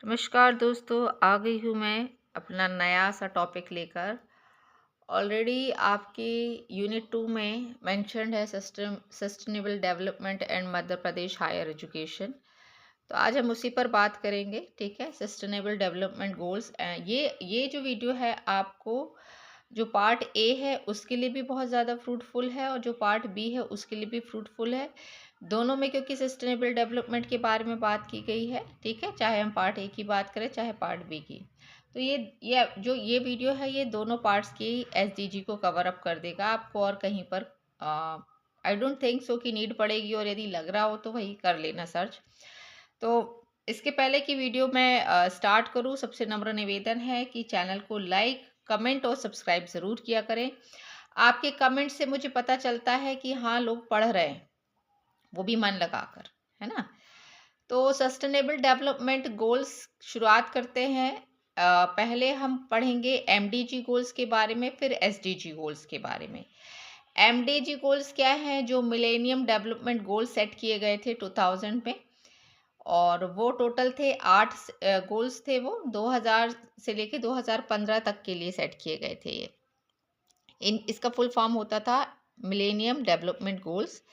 नमस्कार दोस्तों, आ गई हूँ मैं अपना नया सा टॉपिक लेकर। ऑलरेडी आपकी यूनिट 2 में मेंशन्ड है sustainable development and Madhya Pradesh higher education. तो आज हम उसी पर बात करेंगे, ठीक है। Sustainable development goals. ये जो वीडियो है आपको जो पार्ट ए है उसके लिए भी बहुत ज़्यादा फ्रूटफुल है और जो पार्ट बी है उसके लिए भी फ्रूटफुल है। दोनों में क्योंकि सस्टेनेबल डेवलपमेंट के बारे में बात की गई है, ठीक है, चाहे हम पार्ट ए की बात करें चाहे पार्ट बी की। तो ये वीडियो है, ये दोनों पार्ट्स की एसडीजी को कवर अप कर देगा आपको, और कहीं पर आई डोंट थिंक सो कि नीड पड़ेगी, और यदि लग रहा हो तो वही कर लेना सर्च। तो इसके पहले की वीडियो मैं स्टार्ट करूँ, सबसे नम्र निवेदन है कि चैनल को लाइक, कमेंट और सब्सक्राइब ज़रूर किया करें। आपके कमेंट से मुझे पता चलता है कि हाँ, लोग पढ़ रहे हैं, वो भी मन लगाकर, है ना। तो सस्टेनेबल डेवलपमेंट गोल्स शुरुआत करते हैं। पहले हम पढ़ेंगे एमडीजी गोल्स के बारे में, फिर एसडीजी गोल्स के बारे में। एमडीजी गोल्स क्या हैं? जो मिलेनियम डेवलपमेंट गोल्स सेट किए गए थे 2000 में, और वो टोटल थे 8 गोल्स थे। वो 2000 से लेके 2015 तक के लिए सेट किए गए थे। ये इसका फुल फॉर्म होता था मिलेनियम डेवलपमेंट गोल्स,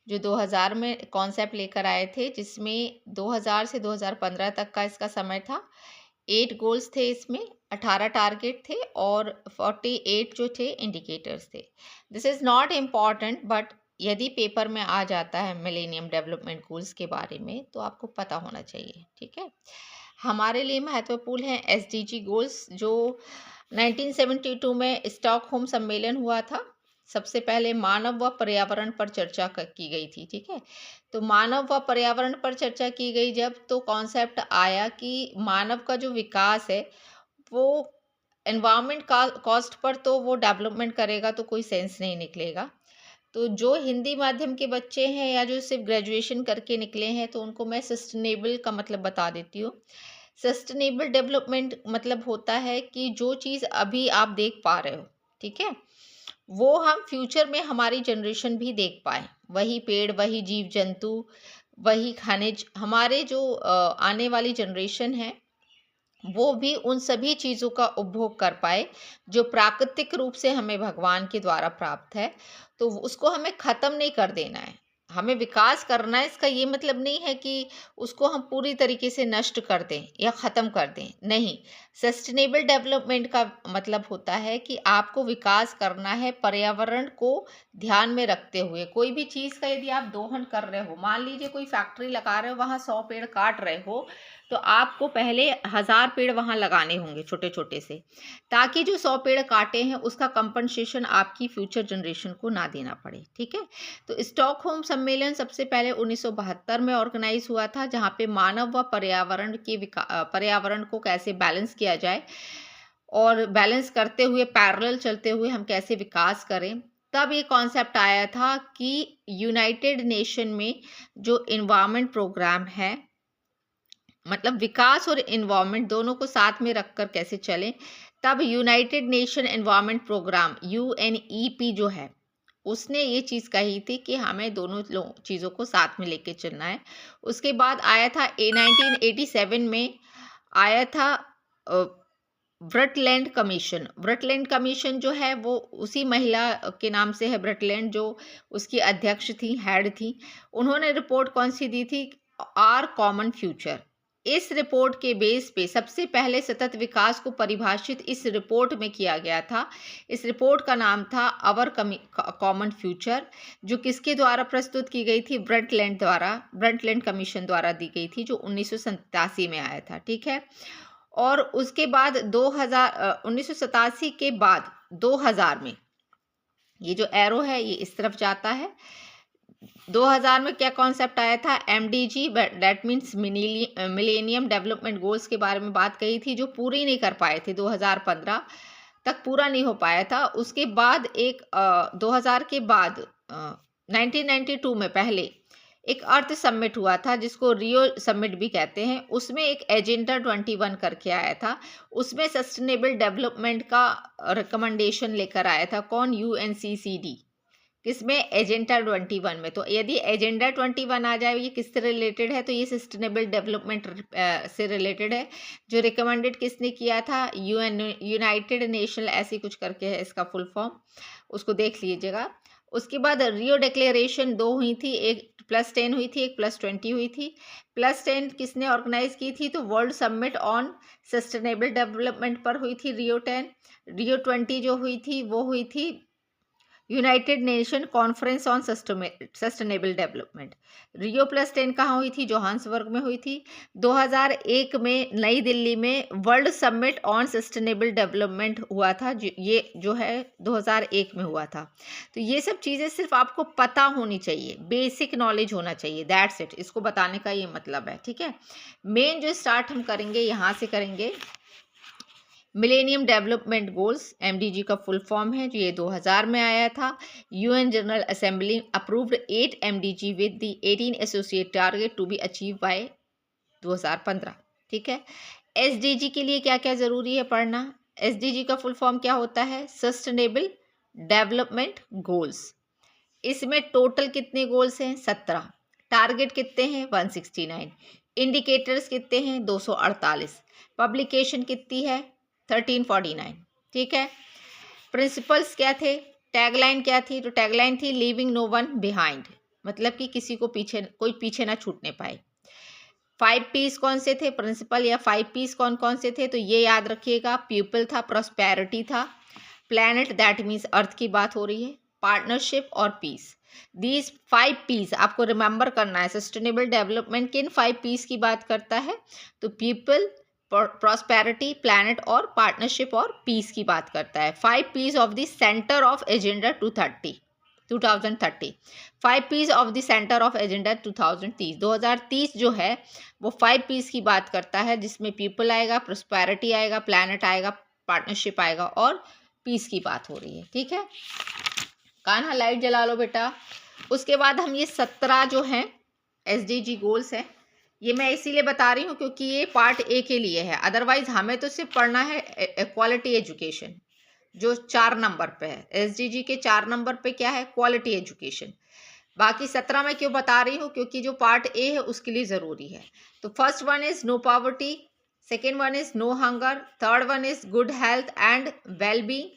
जो 2000 में कॉन्सेप्ट लेकर आए थे, जिसमें 2000 से 2015 तक का इसका समय था। 8 गोल्स थे इसमें, 18 टारगेट थे और 48 जो थे इंडिकेटर्स थे। This is not important, but यदि पेपर में आ जाता है मिलेनियम डेवलपमेंट गोल्स के बारे में तो आपको पता होना चाहिए, ठीक है। हमारे लिए महत्वपूर्ण है एसडीजी गोल्स, जो 1972 में स्टॉकहोम सम्मेलन हुआ था। सबसे पहले मानव व पर्यावरण पर चर्चा की गई थी, ठीक है। तो मानव व पर्यावरण पर चर्चा की गई जब, तो कॉन्सेप्ट आया कि मानव का जो विकास है वो एनवायरनमेंट का कॉस्ट पर तो वो डेवलपमेंट करेगा तो कोई सेंस नहीं निकलेगा। तो जो हिंदी माध्यम के बच्चे हैं या जो सिर्फ ग्रेजुएशन करके निकले हैं, तो उनको मैं सस्टेनेबल का मतलब बता देती हूँ। सस्टेनेबल डेवलपमेंट मतलब होता है कि जो चीज़ अभी आप देख पा रहे हो, ठीक है, वो हम फ्यूचर में हमारी जनरेशन भी देख पाए। वही पेड़, वही जीव जंतु, वही खनिज, हमारे जो आने वाली जनरेशन है वो भी उन सभी चीज़ों का उपभोग कर पाए जो प्राकृतिक रूप से हमें भगवान के द्वारा प्राप्त है। तो उसको हमें ख़त्म नहीं कर देना है, हमें विकास करना है। इसका ये मतलब नहीं है कि उसको हम पूरी तरीके से नष्ट कर दें या ख़त्म कर दें, नहीं। सस्टेनेबल डेवलपमेंट का मतलब होता है कि आपको विकास करना है पर्यावरण को ध्यान में रखते हुए। कोई भी चीज़ का यदि आप दोहन कर रहे हो, मान लीजिए कोई फैक्ट्री लगा रहे हो, वहाँ 100 पेड़ काट रहे हो, तो आपको पहले 1000 पेड़ वहाँ लगाने होंगे छोटे छोटे से, ताकि जो 100 पेड़ काटे हैं उसका कंपनसेशन आपकी फ्यूचर जनरेशन को ना देना पड़े, ठीक है। तो स्टॉकहोम सम्मेलन सबसे पहले 1972 में ऑर्गेनाइज हुआ था, जहाँ पे मानव व पर्यावरण को कैसे बैलेंस किया जाए और बैलेंस करते हुए पैरेलल चलते हुए हम कैसे विकास करें। तब ये कॉन्सेप्ट आया था कि यूनाइटेड नेशन में जो इन्वायरमेंट प्रोग्राम है, मतलब विकास और इन्वायरमेंट दोनों को साथ में रखकर कैसे चलें, तब United Nation Environment Programme UNEP जो है, उसने ये चीज़ कही थी कि हमें दोनों चीज़ों को साथ में लेके चलना है। उसके बाद आया था 1987 में आया था ब्रटलैंड कमीशन। ब्रटलैंड कमीशन जो है वो उसी महिला के नाम से है, ब्रटलैंड, जो उसकी अध्यक्ष थी, हेड थी। उन्होंने रिपोर्ट कौन सी दी थी? Our common future. इस रिपोर्ट के बेस पे सबसे पहले सतत विकास को परिभाषित इस रिपोर्ट में किया गया था। इस रिपोर्ट का नाम था आवर कॉमन फ्यूचर, जो किसके द्वारा प्रस्तुत की गई थी? ब्रटलैंड कमीशन द्वारा दी गई थी, जो 1987 में आया था, ठीक है। और उसके बाद 1987 के बाद 2000 में, ये जो एरो है ये इस तरफ जाता है, 2000 में क्या कॉन्सेप्ट आया था? MDG, that means millennium development goals के बारे में बात कही थी, जो पूरी नहीं कर पाए थे, 2015 तक पूरा नहीं हो पाया था। उसके बाद 2000 के बाद 1992 में पहले एक अर्थ समिट हुआ था, जिसको रियो समिट भी कहते हैं। उसमें एक एजेंडा 21 करके आया था, उसमें सस्टेनेबल डेवलपमेंट का रिकमेंडेशन लेकर आया था। कौन? यूएनसीसीडी, किसमें, एजेंडा 21 में। तो यदि एजेंडा 21 आ जाए, ये किससे रिलेटेड है, तो ये सस्टेनेबल डेवलपमेंट से रिलेटेड है, जो रिकमेंडेड किसने किया था, यूनाइटेड नेशन ऐसी कुछ करके है इसका फुल फॉर्म, उसको देख लीजिएगा। उसके बाद रियो डिक्लेरेशन 2 हुई थी, एक +10 हुई थी, एक +20 हुई थी। +10 किसने ऑर्गेनाइज की थी, तो world summit on sustainable development पर हुई थी रियो 10। रियो 20 जो हुई थी वो हुई थी United Nation conference on sustainable development. Rio +10 कहाँ हुई थी, जोहान्सबर्ग में हुई थी। 2001 में नई दिल्ली में world summit on sustainable development हुआ था, ये जो है 2001 में हुआ था। तो ये सब चीज़ें सिर्फ आपको पता होनी चाहिए, बेसिक नॉलेज होना चाहिए, दैट्स इट। इसको बताने का ये मतलब है, ठीक है। मेन जो स्टार्ट हम करेंगे यहाँ से करेंगे, मिलेनियम डेवलपमेंट गोल्स, MDG का फुल फॉर्म है, जो ये 2000 में आया था। UN general assembly approved 8 MDG with the 18 associate target to be achieve by 2015, ठीक है। SDG के लिए क्या क्या ज़रूरी है पढ़ना, SDG का फुल फॉर्म क्या होता है, सस्टेनेबल डेवलपमेंट गोल्स। इसमें टोटल कितने गोल्स हैं, 17। टारगेट कितने हैं, 169। इंडिकेटर्स कितने हैं, 248। पब्लिकेशन कितनी है, 1349, ठीक है। प्रिंसिपल्स क्या थे, टैगलाइन क्या थी, तो टैगलाइन थी लीविंग नो वन बिहाइंड, मतलब कि किसी को कोई पीछे ना छूटने पाए। 5 पीस कौन से थे, प्रिंसिपल या 5 पीस कौन कौन से थे, तो ये याद रखिएगा, पीपल था, प्रॉस्पेरिटी था, प्लैनेट दैट मीन्स अर्थ की बात हो रही है, पार्टनरशिप और पीस। दीज 5 पीस आपको रिमेंबर करना है। सस्टेनेबल डेवलपमेंट किन 5 पीस की बात करता है, तो पीपल, प्रॉस्पेरिटी, प्लैनेट और पार्टनरशिप और पीस की बात करता है। 5 Ps of the centre of agenda 2030। 5 Ps of the centre of agenda 2030 जो है वो 5 पीस की बात करता है, जिसमें पीपल आएगा, प्रॉस्पेरिटी आएगा, प्लैनेट आएगा, पार्टनरशिप आएगा और पीस की बात हो रही है, ठीक है। कान्हा लाइट जला लो बेटा। उसके बाद हम ये 17 जो हैं SDG गोल्स हैं, ये मैं इसीलिए बता रही हूँ क्योंकि ये पार्ट A के लिए है, अदरवाइज हमें तो सिर्फ पढ़ना है क्वालिटी एजुकेशन, जो 4 नंबर पे है। SDG के 4 नंबर पे क्या है, क्वालिटी एजुकेशन। बाकी 17 मैं क्यों बता रही हूँ, क्योंकि जो पार्ट A है उसके लिए ज़रूरी है। तो first one is no poverty, second one is no hunger, third one is good health and well being,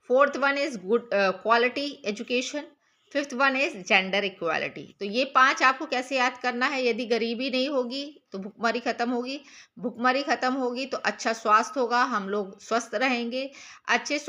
fourth one is good quality education, fifth one is gender equality. तो ये 5 आपको कैसे याद करना है, यदि गरीबी नहीं होगी तो भुखमरी खत्म होगी, भुखमरी खत्म होगी तो अच्छा स्वास्थ्य होगा, हम लोग स्वस्थ रहेंगे। अच्छे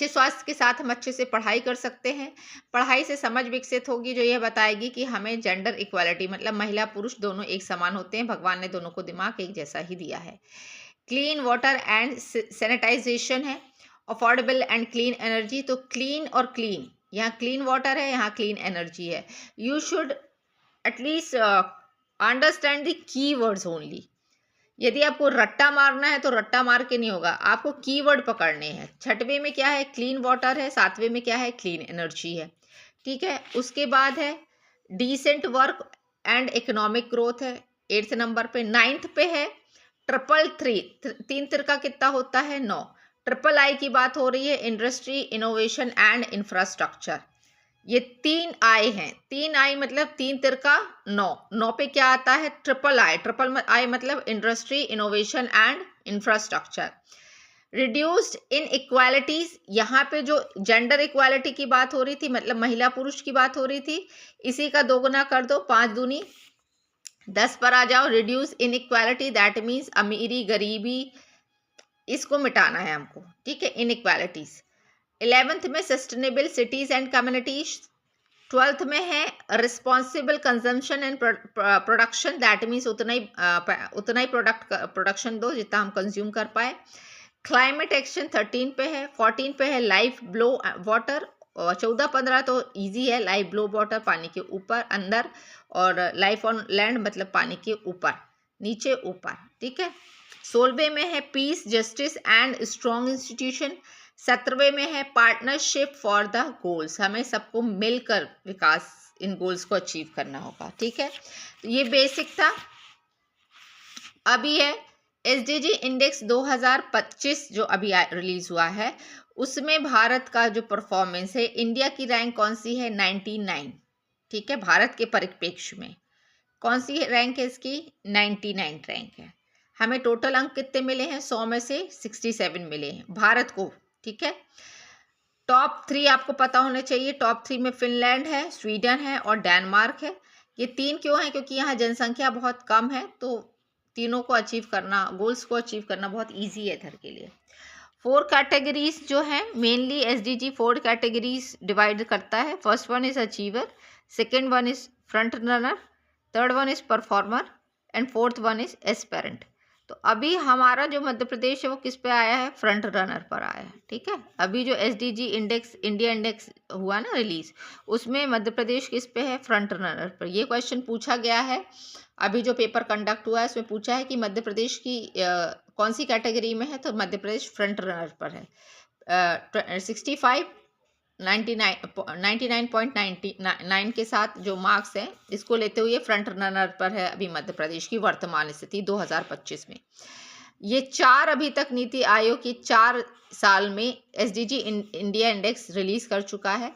स्वास्थ्य के साथ हम अच्छे से पढ़ाई कर सकते हैं। पढ़ाई से समझ विकसित होगी जो यह बताएगी कि हमें जेंडर इक्वालिटी, मतलब महिला पुरुष दोनों एक समान होते हैं, भगवान ने दोनों को दिमाग एक जैसा ही दिया है। क्लीन वाटर एंड सैनिटाइजेशन है, अफोर्डेबल एंड क्लीन एनर्जी। तो क्लीन और क्लीन, यहाँ क्लीन वाटर है, यहाँ क्लीन एनर्जी है। You should at least understand the key words only. यदि आपको रट्टा मारना है तो रट्टा मार के नहीं होगा, आपको कीवर्ड पकड़ने हैं। 6वें में क्या है, क्लीन वाटर है, 7वें में क्या है, क्लीन एनर्जी है, ठीक है। उसके बाद है decent work and economic growth है 8th नंबर पे। 9th पे है 333, 3 तिरका कितना होता है, 9। III की बात हो रही है, इंडस्ट्री, इनोवेशन एंड इंफ्रास्ट्रक्चर। ये 3 I हैं, 3 I मतलब 3 तिरका 9। 9 पे क्या आता है, III मतलब industry, innovation and infrastructure. Reduced in equalities, यहाँ पे जो जेंडर इक्वालिटी की बात हो रही थी, मतलब महिला पुरुष की बात हो रही थी, इसी का 2 गुना कर दो, 5 दूनी 10 पर आ जाओ। Reduce in equality that means अमीरी गरीबी, इसको मिटाना है हमको, ठीक है, इन इक्वालिटीज। 11th में sustainable cities and communities. 12th में है responsible consumption and production, that means उतना ही प्रोडक्शन दो जितना हम कंज्यूम कर पाए। क्लाइमेट एक्शन 13 पे है। 14 पे है लाइफ ब्लो वाटर, और 14-15 तो इजी है, लाइफ ब्लो वाटर पानी के ऊपर अंदर, और लाइफ ऑन लैंड मतलब पानी के ऊपर नीचे ऊपर, ठीक है। 16वें में है peace, justice and strong institution. 17वें में है पार्टनरशिप फॉर द गोल्स, हमें सबको मिलकर विकास, इन गोल्स को अचीव करना होगा, ठीक है। तो ये बेसिक था। अभी है एसडीजी इंडेक्स 2025 जो अभी रिलीज हुआ है, उसमें भारत का जो परफॉर्मेंस है, इंडिया की रैंक कौन सी है? 99। ठीक है, भारत के परिप्रेक्ष्य में कौन सी रैंक है इसकी? 99 रैंक है। हमें टोटल अंक कितने मिले हैं? 100 में से 67 मिले हैं भारत को। ठीक है, टॉप 3 आपको पता होने चाहिए। टॉप 3 में फिनलैंड है, स्वीडन है और डेनमार्क है। ये 3 क्यों है? क्योंकि यहाँ जनसंख्या बहुत कम है, तो तीनों को अचीव करना, गोल्स को अचीव करना बहुत ईजी है इधर के लिए। 4 कैटेगरीज जो है, मेनली एसडीजी 4 कैटेगरीज डिवाइड करता है। First one is achiever, second one is front runner, third one is performer and fourth one is aspirant. तो अभी हमारा जो मध्य प्रदेश है वो किस पे आया है? फ्रंट रनर पर आया है। ठीक है, अभी जो एसडीजी इंडेक्स, इंडिया इंडेक्स हुआ ना रिलीज, उसमें मध्य प्रदेश किस पे है? फ्रंट रनर पर। ये क्वेश्चन पूछा गया है, अभी जो पेपर कंडक्ट हुआ है उसमें पूछा है कि मध्य प्रदेश की कौन सी कैटेगरी में है, तो मध्य प्रदेश फ्रंट रनर पर है। 99.99 के साथ जो मार्क्स है, इसको लेते हुए फ्रंट रनर पर है अभी मध्य प्रदेश की वर्तमान स्थिति 2025 में। ये 4 अभी तक नीति आयोग की 4 साल में एसडीजी इंडिया इंडेक्स रिलीज कर चुका है।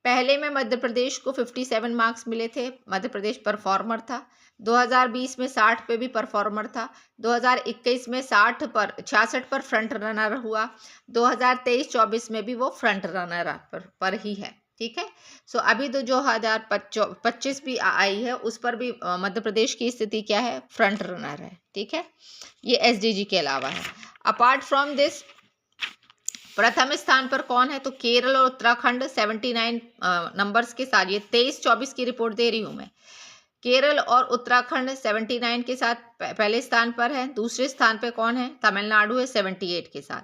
पहले में मध्य प्रदेश को 57 मार्क्स मिले थे, मध्य प्रदेश परफॉर्मर था। 2020 में 60 पे भी परफॉर्मर था। 2021 में 66 पर फ्रंट रनर हुआ। 2023-24 में भी वो फ्रंट रनर पर ही है। ठीक है, सो अभी तो जो 2025 भी आई है, उस पर भी मध्य प्रदेश की स्थिति क्या है? फ्रंट रनर है। ठीक है, ये एसडीजी के अलावा है। अपार्ट फ्रॉम दिस, प्रथम स्थान पर कौन है? तो केरल और उत्तराखंड 79 नंबर्स के साथ, ये 23-24 की रिपोर्ट दे रही हूँ मैं। केरल और उत्तराखंड 79 के साथ पहले स्थान पर है। दूसरे स्थान पर कौन है? तमिलनाडु है 78 के साथ।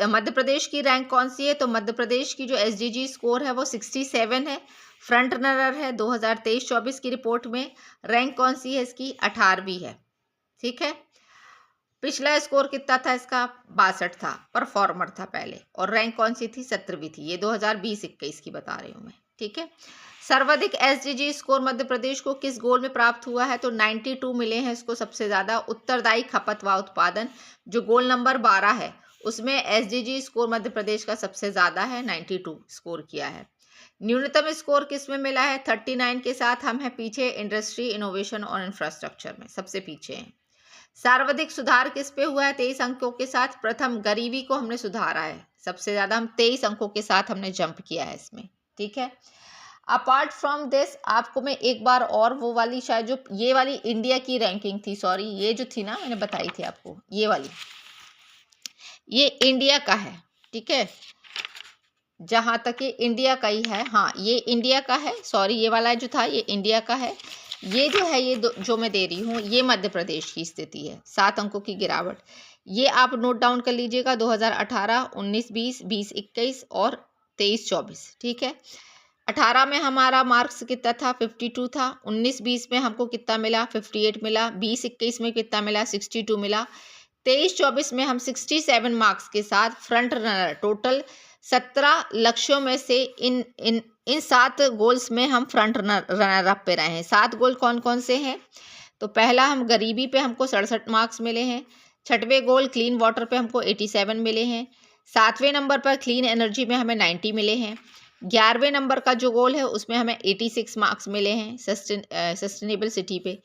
मध्य प्रदेश की रैंक कौन सी है? तो मध्य प्रदेश की जो एसडीजी स्कोर है वो 67 है, फ्रंट रनर है। 2023-24 की रिपोर्ट में रैंक कौन सी है इसकी? 18वीं है। ठीक है, पिछला स्कोर कितना था इसका? 62 था, परफॉर्मर था पहले, और रैंक कौन सी थी? 17वीं थी। ये 2020-21 की बता रही हूँ मैं। ठीक है, सर्वाधिक एसडीजी स्कोर मध्य प्रदेश को किस गोल में प्राप्त हुआ है? तो 92 मिले हैं इसको सबसे ज्यादा। उत्तरदायी खपत व उत्पादन, जो गोल नंबर 12 है, उसमें एसडीजी स्कोर मध्य प्रदेश का सबसे ज्यादा है, 92 स्कोर किया है। न्यूनतम स्कोर किस में मिला है? 39 के साथ हम हैं पीछे, इंडस्ट्री, इनोवेशन और इंफ्रास्ट्रक्चर में सबसे पीछे हैं। सर्वाधिक सुधार किस पे हुआ है? 23 अंकों के साथ। प्रथम, गरीबी को हमने सुधारा है सबसे ज्यादा, हम 23 अंकों के साथ हमने जंप किया है इसमें। ठीक है, अपार्ट फ्रॉम दिस, आपको मैं एक बार और वो वाली, शायद जो ये वाली इंडिया की रैंकिंग थी, सॉरी, ये जो थी ना, मैंने बताई थी आपको, ये वाली, ये इंडिया का है। ठीक है, जहां तक ये इंडिया का ही है, हाँ ये इंडिया का है, सॉरी, ये वाला जो था ये इंडिया का है। ये जो है, ये जो मैं दे रही हूँ, ये मध्य प्रदेश की स्थिति है, 7 अंकों की गिरावट। ये आप नोट डाउन कर लीजिएगा, 2018, 19-20, 20-21 और 23-24। ठीक है, 18 में हमारा मार्क्स कितना था? 52 था। 19-20 में हमको कितना मिला? 58 मिला। 20-21 में कितना मिला? 62 मिला। 23-24 में हम 67 मार्क्स के साथ फ्रंट रनर, टोटल 17 लक्ष्यों में से इन 7 गोल्स में हम फ्रंट रनर अप पे रहे हैं। 7 गोल कौन कौन से हैं? तो पहला, हम गरीबी पे हमको 67 मार्क्स मिले हैं। 6वें गोल क्लीन वाटर पे हमको 87 मिले हैं। 7वें नंबर पर क्लीन एनर्जी में हमें 90 मिले हैं। 11वें नंबर का जो गोल है उसमें हमें 86 मार्क्स मिले हैं सस्टेनेबल सिटी पे।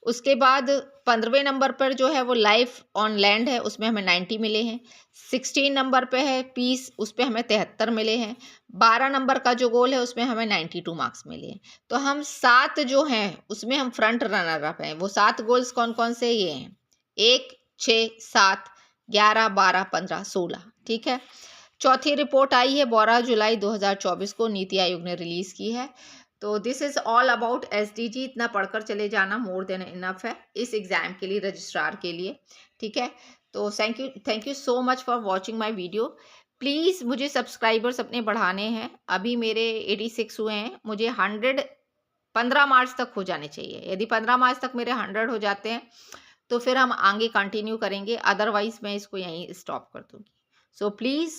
उसके बाद 15वें नंबर पर जो है वो लाइफ ऑन लैंड है, उसमें हमें 90 मिले हैं। 16 नंबर पे है पीस, उस पर हमें 73 मिले हैं। 12 नंबर का जो गोल है उसमें हमें 92 मार्क्स मिले हैं। तो हम 7 जो हैं उसमें हम फ्रंट रनर अप हैं। वो 7 गोल्स कौन कौन से? ये हैं 1, 6, 7, 11, 12, 15, 16। ठीक है, चौथी रिपोर्ट आई है 12 जुलाई 2024 को, नीति आयोग ने रिलीज की है। तो this is all about SDG. इतना पढ़कर चले जाना मोर देन इनफ है इस एग्जाम के लिए, रजिस्ट्रार के लिए। ठीक है, तो thank you so much for watching my video. Please मुझे सब्सक्राइबर्स अपने बढ़ाने हैं, अभी मेरे 86 हुए हैं, मुझे 100 15 मार्च तक हो जाने चाहिए। यदि 15 मार्च तक मेरे 100 हो जाते हैं तो फिर हम आगे कंटिन्यू करेंगे, अदरवाइज मैं इसको यहीं स्टॉप कर दूंगी। So please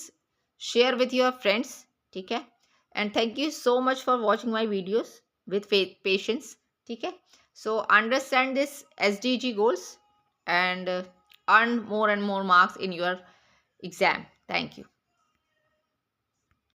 share with your friends. ठीक है, and thank you so much for watching my videos with patience. ठीक है, so understand this SDG goals and earn more and more marks in your exam. Thank you.